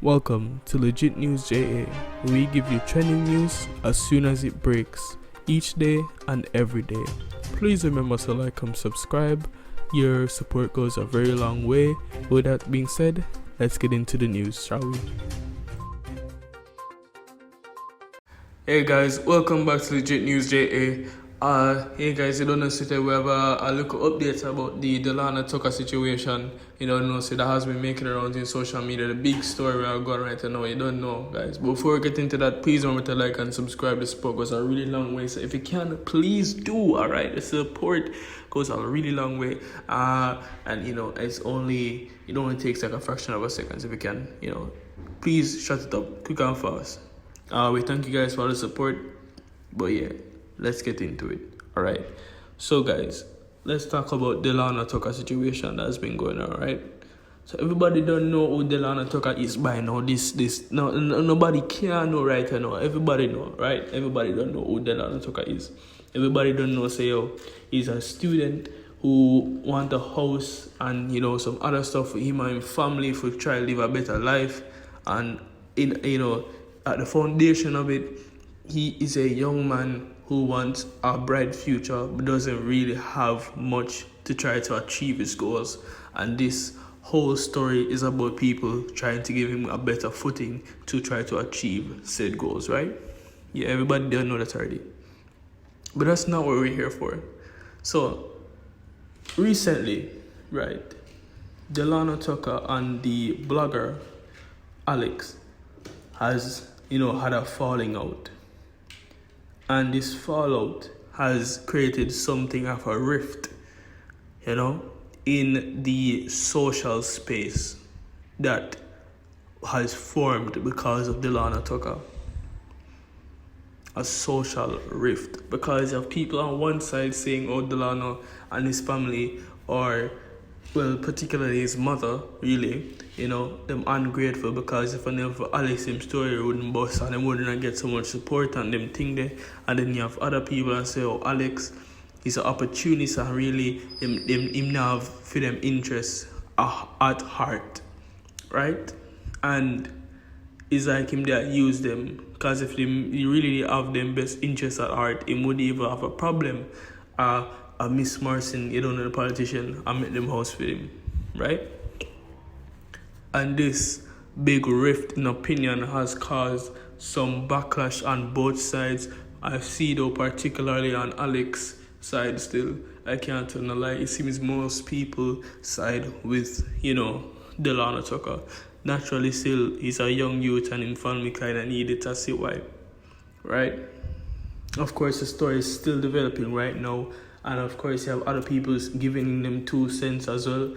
Welcome to Legit News JA, where we give you trending news as soon as it breaks, each day and every day. Please remember to like and subscribe. Your support goes a very long way. With that being said, let's get into the news, shall we? Hey guys, welcome back to Legit News JA. Hey guys, you don't know, today we have a little update about the Delano Tucker situation. You don't know, that has been making around in social media. The big story we are going right now, you don't know, guys. Before we get into that, please remember to like and subscribe. The support goes a really long way. So if you can, please do, alright? The support goes a really long way. And it only takes like a fraction of a second. If you can, please shut it up quick and fast. We thank you guys for all the support. But yeah, let's get into it. Alright. So guys, let's talk about Delano Tucker situation that's been going on, right? So everybody don't know who Delano Tucker is by now. Nobody can know right now. Everybody know, right? Everybody don't know who Delano Tucker is. Everybody don't know, he's a student who want a house and some other stuff for him and his family for try to live a better life. And at the foundation of it, he is a young man who wants a bright future but doesn't really have much to try to achieve his goals. And this whole story is about people trying to give him a better footing to try to achieve said goals, right? Yeah, everybody doesn't know that already. But that's not what we're here for. So, recently, right, Delano Tucker and the blogger ALEX has, had a falling out. And this fallout has created something of a rift, in the social space that has formed because of Delano Tucker. A social rift. Because you have people on one side saying, Delano and his family are, particularly his mother, really, them ungrateful because if I never Alex him story wouldn't bust and them wouldn't get so much support and them thing there. And then you have other people that say, Alex is an opportunist and really him now have for them interests at heart, right? And it's like him that use them because if he really have them best interests at heart, he would even have a problem. Miss Morrison, the politician, I met them house for him, right? And this big rift in opinion has caused some backlash on both sides. I see though particularly on Alex's side still. I can't tell no lie. It seems most people side with, Delano Tucker. Naturally still, he's a young youth and in family kind of needed to see why, right? Of course, the story is still developing right now. And of course, you have other people giving them 2 cents as well.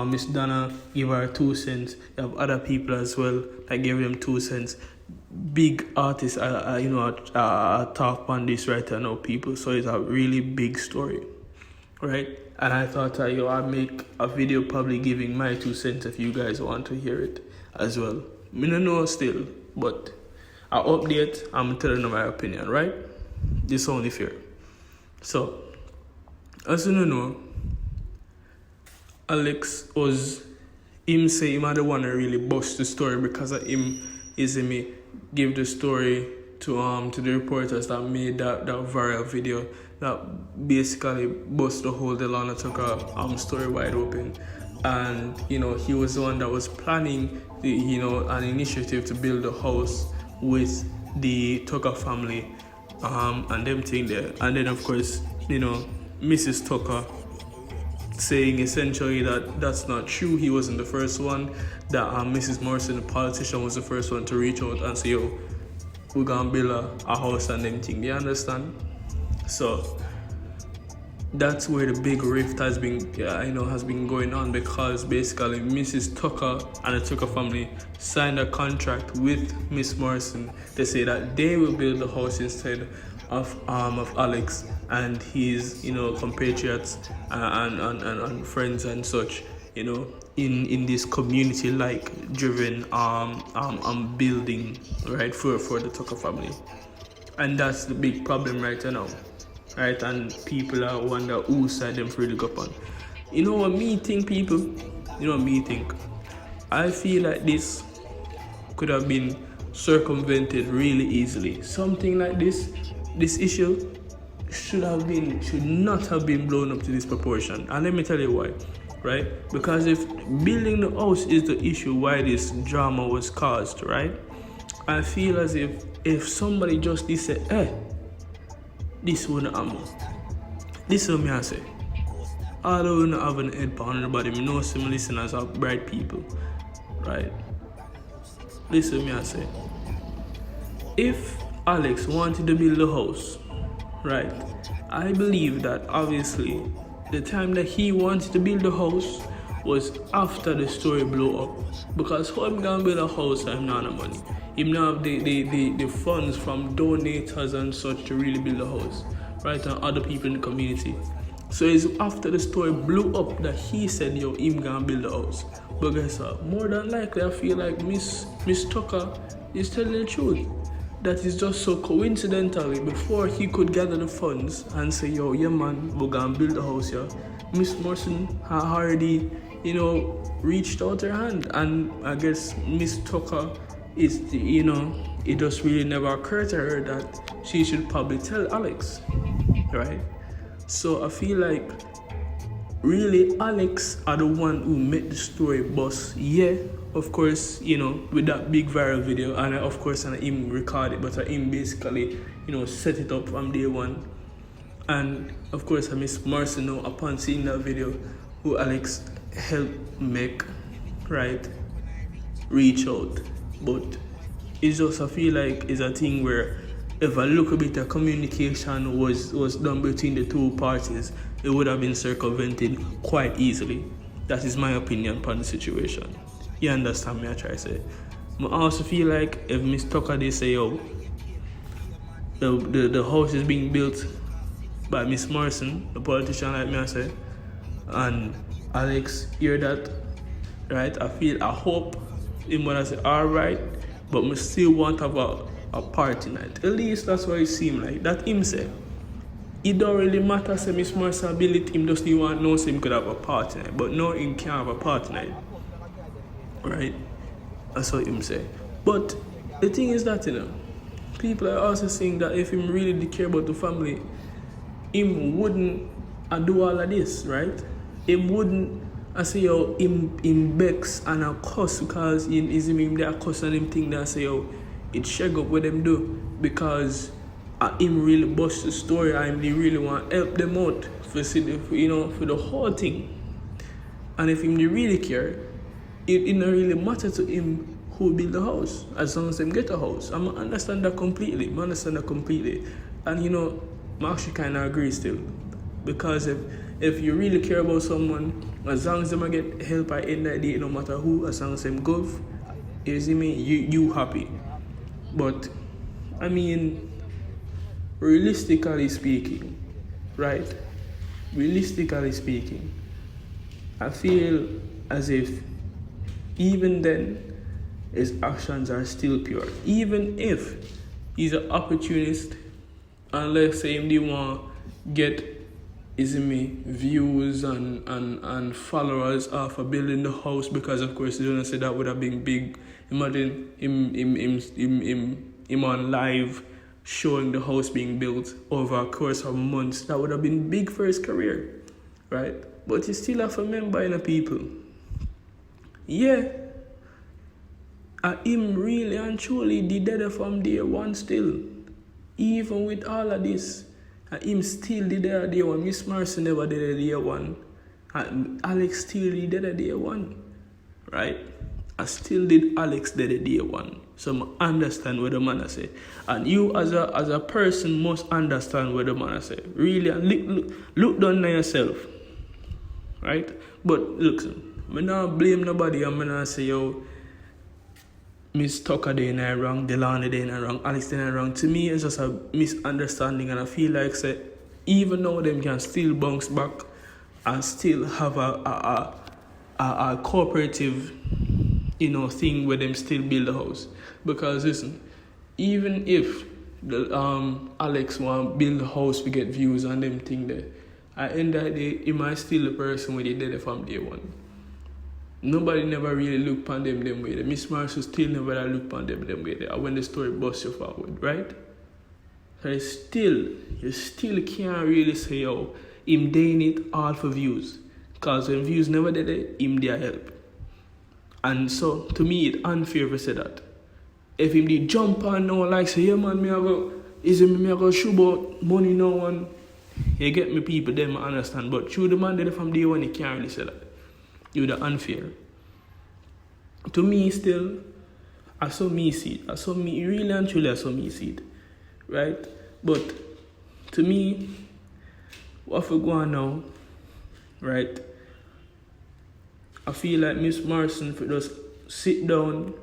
Miss Donna gave her 2 cents. You have other people as well that gave them 2 cents. Big artists, talk on this right now, people. So it's a really big story, right? And I thought, I'd make a video probably giving my 2 cents if you guys want to hear it as well. I don't know still, but I update. I'm telling you my opinion, right? This is only fair. So, as you know, Alex was him say him the one that really bust the story because of him give the story to the reporters that made that viral video that basically bust the whole Delano Tucker story wide open. And he was the one that was planning an initiative to build a house with the Tucker family and them thing there. And then of course, Mrs. Tucker saying essentially that that's not true. He wasn't the first one. That Mrs. Morrison, the politician, was the first one to reach out and say, we're gonna build a house and them thing. You understand? So that's where the big rift has been going on, because basically Mrs. Tucker and the Tucker family signed a contract with Miss Morrison to say that they will build the house instead of Alex and his compatriots and friends and such, in this community like driven building, right, for the Tucker family. And that's the big problem right now, right? And people are wonder who side them really go on. You know what me think, people? I feel like this could have been circumvented really easily. Something like this issue should not have been blown up to this proportion. And let me tell you why, right? Because if building the house is the issue why this drama was caused, right? I feel as if somebody just say, this wouldn't happen. This is what me I say. I don't have an head on anybody. I know some listeners are bright people, right? This is what me I say. If Alex wanted to build a house, right, I believe that obviously the time that he wanted to build the house was after the story blew up. Because how I'm gonna build a house, I'm not have money. Him not have the funds from donators and such to really build a house, right, and other people in the community. So it's after the story blew up that he said, yo, him gonna build a house. But guess what? More than likely, I feel like Miss Tucker is telling the truth. That is just so coincidentally, before he could gather the funds and say, yo, yeah man, we're gonna build a house here, Miss Morrison had already, reached out her hand. And I guess Miss Tucker is, it just really never occurred to her that she should probably tell Alex, right? So I feel like really Alex are the one who made the story bust. Yeah, of course, with that big viral video, and of course, and him record it, but him basically, set it up from day one. And of course, I Miss Marcy know upon seeing that video, who Alex helped make, right, reach out. But it's just, I feel like it's a thing where if a little bit of communication was done between the two parties, it would have been circumvented quite easily. That is my opinion upon the situation. You understand me, I try to say. I also feel like if Miss Tucker they say, yo, the house is being built by Miss Morrison, the politician like me I say, and Alex hear that, right? I hope him when I say, alright, but we still want to have a party night. At least that's what it seemed like. That him said. It don't really matter say Miss Morrison build it, him just want to know so him could have a party night. But no, him can't have a party night. Right? That's what him say. But the thing is that, people are also saying that if him really did care about the family, him wouldn't do all of this, right? Him wouldn't say, yo, him begs and a cuss because him there cuss and him think that say, yo, it shake up what them do because him really bust the story and they really want to help them out for the whole thing. And if him really care, it don't really matter to him who build the house, as long as them get a house. I understand that completely. And I actually kind of agree still. Because if you really care about someone, as long as them get help at the end of the day, no matter who, as long as them go, you happy. But realistically speaking, right? Realistically speaking, I feel as if even then his actions are still pure. Even if he's an opportunist and let's say him want get views and followers off of building the house, because of course you don't say that would have been big. Imagine him on live showing the house being built over a course of months. That would have been big for his career, right? But he still have a member in the people. Yeah. Him really and truly did that from day one still. Even with all of this. Him still did that day one. Miss Marcy never did it day one. Alex still did it day one. Right? I still did Alex did it day one. So I understand what the man say. And you as a person must understand what the man say. Really, and look down on yourself. Right? But look, I not blame nobody. I'm not say, yo, Miss Tucker they not wrong, Delano they not wrong, Alex they not wrong. To me, it's just a misunderstanding, and I feel like say, even though them can still bounce back and still have a cooperative, thing where them still build a house. Because listen, even if the Alex want build a house to get views and them thing there, at the end of the day, he might still the person when they did it from day one. nobody never really look upon them way. The Miss Marshall still never look upon them way. When the story busts you forward, right? So you still can't really say, yo, him doing it all for views. Because when views never did it, him there help. And so, to me, it's unfair to say that. If him did jump on no like say, yeah man, me I go show about money no one. You get me, people, them understand. But through the man did it from day one, you can't really say that. You're the unfair. To me still, I saw me see it. Really and truly I saw me see it. Right? But to me, what we go on now, right? I feel like Miss Morrison for just sit down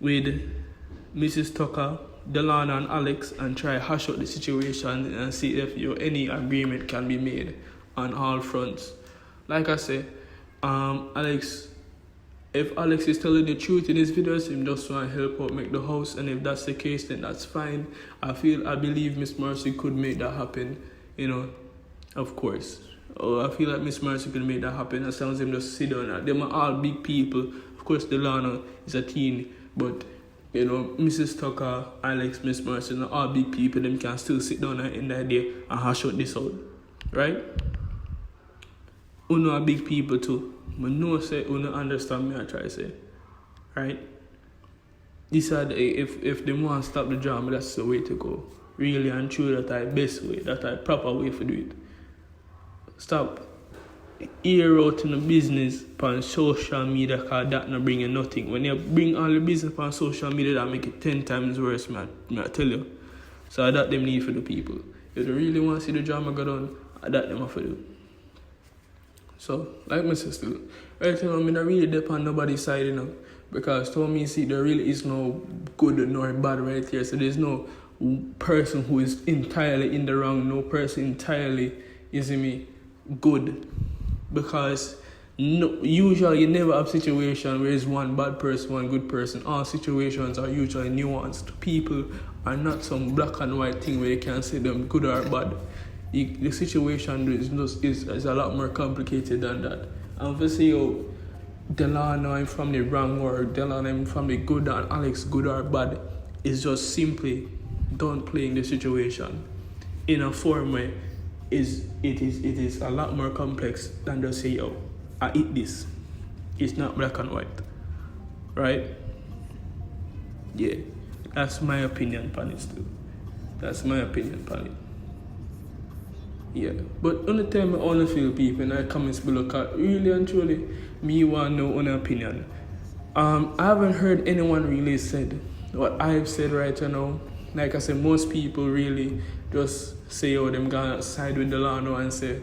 with Mrs. Tucker, DELANO and Alex and try hash out the situation and see if any agreement can be made on all fronts. Like I say, if Alex is telling the truth in his videos, him just want to help out make the house, and if that's the case, then that's fine. I believe Miss Mercy could make that happen, of course. I feel like Miss Mercy could make that happen as long as him just sit down. Them are all big people. Of course, DELANO is a teen, but Mrs. Tucker, Alex, Miss Mercy, and all big people, them can still sit down in that day and hash out this out, right? Uno are big people too. But no say Uno understand me, I try to say. Right? This are if they want to stop the drama, that's the way to go. Really and true, that I best way, that I proper way to do it. Stop air out in the business on social media, because that not bring you nothing. When you bring all the business on social media, that make it 10 times worse, man. I tell you. So that them need for the people. If they really want to see the drama go down, that them have to do. So, like my sister, right now, I'm not really depend on nobody's side, because to me, see, there really is no good nor bad right here. So there's no person who is entirely in the wrong, no person entirely is good. Because usually you never have a situation where it's one bad person, one good person. All situations are usually nuanced. People are not some black and white thing where you can say them good or bad. The situation is a lot more complicated than that. And if you say, DELANO, I'm from the wrong word, DELANO, I'm from the good, and Alex, good or bad, it's just simply don't playing the situation in a form where it is a lot more complex than just say, I eat this. It's not black and white. Right? Yeah. That's my opinion on it still. That's my opinion on it. Yeah, but on the time I only feel people in the comments below, because really and truly, me want to know on opinion. I haven't heard anyone really said what I've said right now. Like I said, most people really just say, them gonna side with DELANO and say,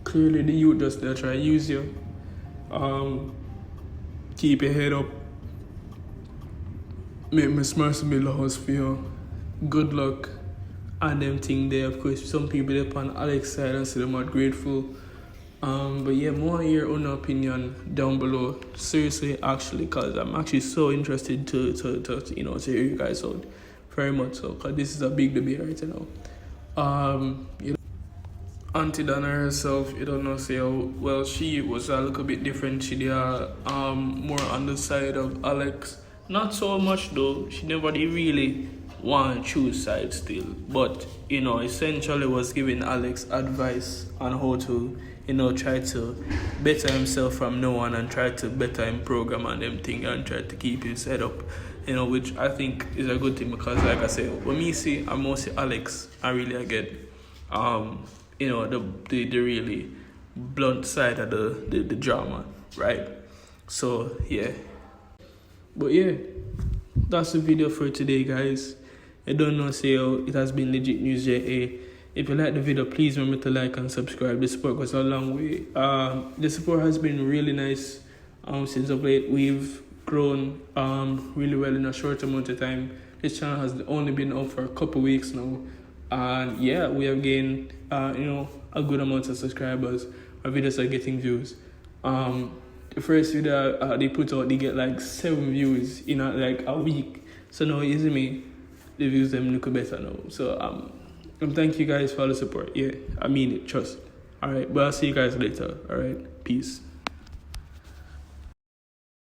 clearly the youth just they're trying to use you. Keep your head up. Make Miss Mercy build a house for you. Good luck and them thing there. Of course, some people up on Alex's side and say they're not grateful. But yeah, more hear own opinion down below. Seriously, actually, because I'm actually so interested to hear you guys out. Very much so, because this is a big debate right now. Auntie Dana herself, say well, she was a little bit different. She did more on the side of Alex. Not so much though. She never did really want to choose sides still, but essentially was giving Alex advice on how to try to better himself from no one and try to better him program and them thing and try to keep his head up, which I think is a good thing, because like I say, when me see I mostly Alex, I really get the really blunt side of the drama, right? So yeah, but yeah, that's the video for today, guys. I don't know, it has been Legit News JA. If you like the video, please remember to like and subscribe. The support goes a long way. The support has been really nice since of late. We've grown really well in a short amount of time. This channel has only been up for a couple weeks now. And yeah, we have gained a good amount of subscribers. Our videos are getting views. The first video they put out, they get like 7 views in a week. So now, the views them look better now. So thank you guys for all the support. Yeah, I mean it, trust. Alright, but I'll see you guys later. Alright, peace.